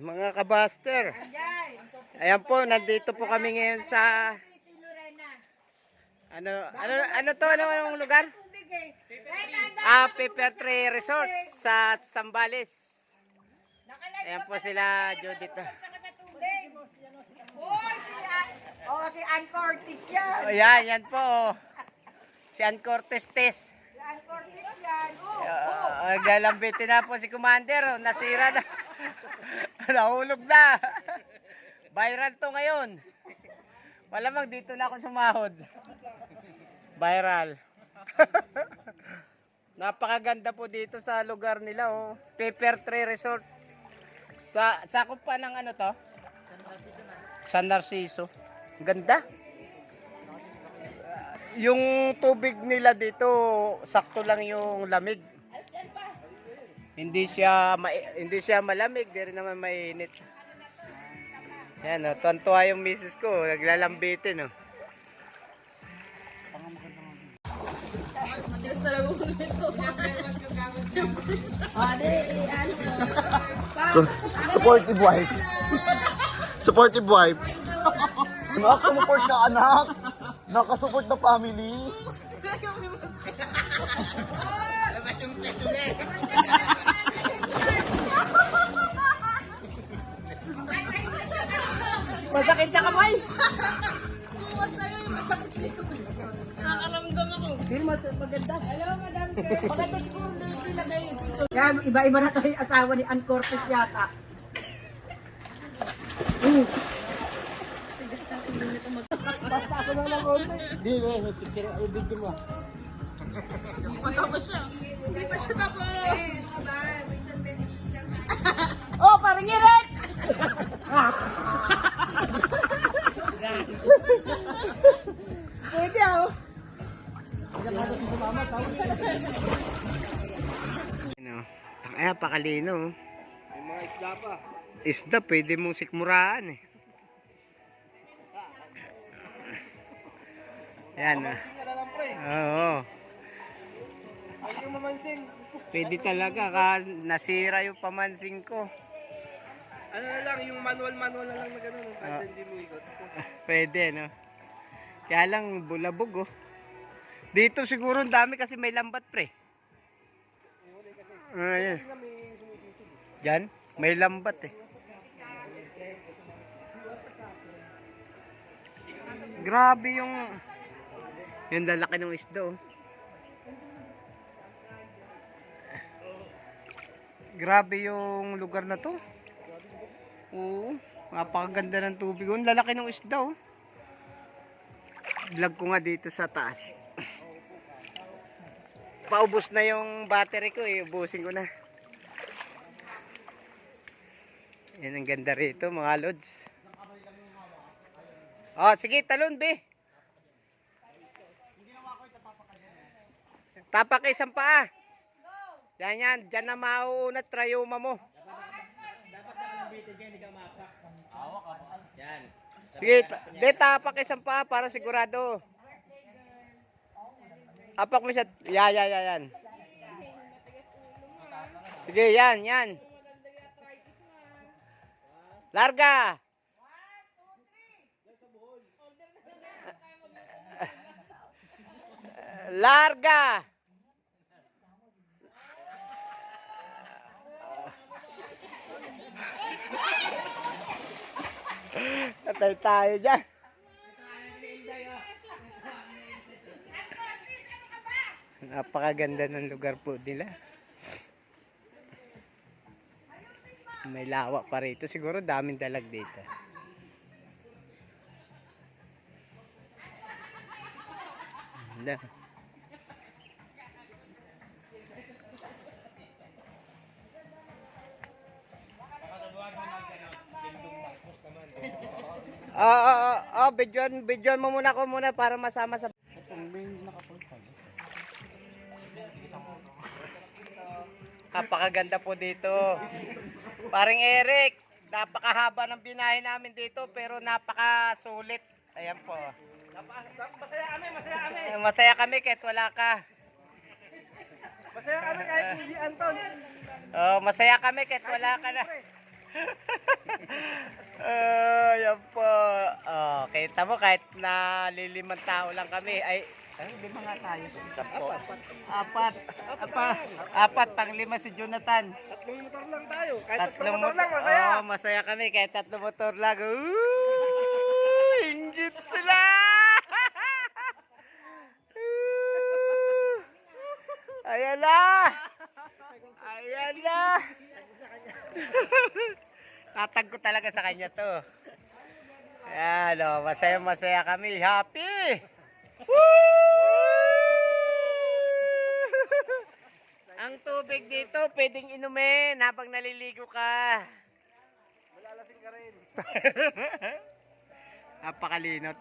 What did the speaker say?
mga kabaster. Ayan po, nandito po kami ngayon sa ano to, anong lugar? Paper Tree Resort sa Zambales. Ayan po sila Judith. Si Ann Cortez yan. Oh, yan po. Si Ann Cortez. Si Ann Cortez yan. Galambitin na po si Commander. Nasira na. Nahulog na. Viral to ngayon. Malamang dito na ako sumahod. Viral. Napakaganda po dito sa lugar nila. Oh. Paper Tree Resort. Sakop pa ng ano to? San Narciso. Ganda. Yung tubig nila dito, sakto lang yung lamig. Hindi siya malamig, di rin naman mainit. Yan, oh, tuwan-tuwa yung misis ko, naglalambitin, oh. Supportive wife. Supportive wife. Nakasupport na anak. Nakasupport na family. Masakit sa kamay. Bukas na yun, masakit dito. Nakakaramdam ako. Feel mas maganda. Hello, Madam Kay. Maganda siguro na ilagay dito. Yan, iba-iba na tayo yung asawa ni Ann Cortez yata. Basta ako na lang konti. Hindi, picture ay video mo. Hindi pa tapos siya. Hindi pa siya tapos. Oh, parang iret! Pwede ako. Ay, pakalino. May mga isda pa. Isda, pwede mong sikmuraan eh. Yan ah. Oo. Ay, yung mamansing. Pwede talaga ka nasira yung pamansing ko. Ano na lang, yung manual na lang na gano'n. Kahit hindi mo ikot. Pwede no. Kaya lang bulabog oh. Dito siguro ang dami kasi may lambat pre. Ayan. Diyan, may lambat eh. Grabe yung lalaki ng isda oh. Grabe yung lugar na to. Oo, napakaganda ng tubig. Ang lalaki ng isda oh. Vlog ko nga dito sa taas. Paubos na yung battery ko eh. Ubusin ko na. Yan ang ganda rito mga lods. Oh, sige, talon be. Tapak isang paa. Yan. Diyan na mauunat trayuma mo. Yan. Sige, tapak isang paa para sigurado. Tapak mo siya. Yan. Sige, yan. Larga. Larga. Patay tayo dyan. Napakaganda ng lugar po nila. May lawa pa rito. Siguro daming dalag dito. Ganda. Bidyoan mo muna ko muna para masama sa napakaganda po dito. Paring Eric, napakahaba ng binahe namin dito pero napakasulit. Ayan po. Masaya kami kahit wala ka. Masaya kami kahit hindi Anton. Oh, masaya kami kahit wala ka na. Yan po. Oh, kita mo kahit na lilimang tao lang kami ay lima nga tayo. Apat, pang lima si Jonathan. Tatlong motor lang tayo. Kahit tatlong Tatlong motor lang, masaya. Oh, masaya kami kahit tatlong motor lang. Inggit sila. Ayan na. Ayan na. Tatag ko talaga sa kanya to. Ayan o, masaya kami. Happy! Ang tubig dito, pwedeng inumin habang naliligo ka. Malalasing ka rin. Napakalino.